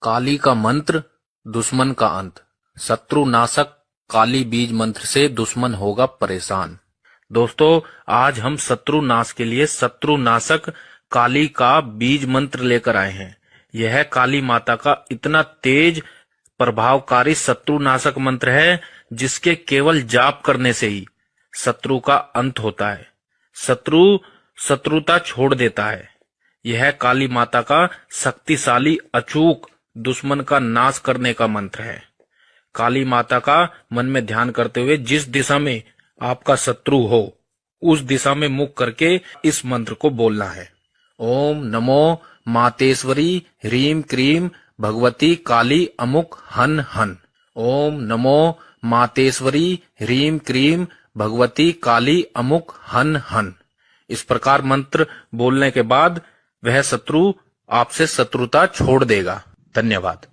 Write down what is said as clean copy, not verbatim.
काली का मंत्र, दुश्मन का अंत। शत्रु नाशक काली बीज मंत्र से दुश्मन होगा परेशान। दोस्तों, आज हम शत्रु नाश के लिए शत्रु नाशक काली का बीज मंत्र लेकर आए हैं। यह काली माता का इतना तेज प्रभावकारी शत्रु नाशक मंत्र है जिसके केवल जाप करने से ही शत्रु का अंत होता है, शत्रु शत्रुता छोड़ देता है। यह काली माता का शक्तिशाली अचूक दुश्मन का नाश करने का मंत्र है। काली माता का मन में ध्यान करते हुए जिस दिशा में आपका शत्रु हो उस दिशा में मुख करके इस मंत्र को बोलना है। ओम नमो मातेश्वरी ह्रीम क्रीम भगवती काली अमुक हन हन। ओम नमो मातेश्वरी ह्रीम क्रीम भगवती काली अमुक हन हन। इस प्रकार मंत्र बोलने के बाद वह शत्रु आपसे शत्रुता छोड़ देगा। धन्यवाद।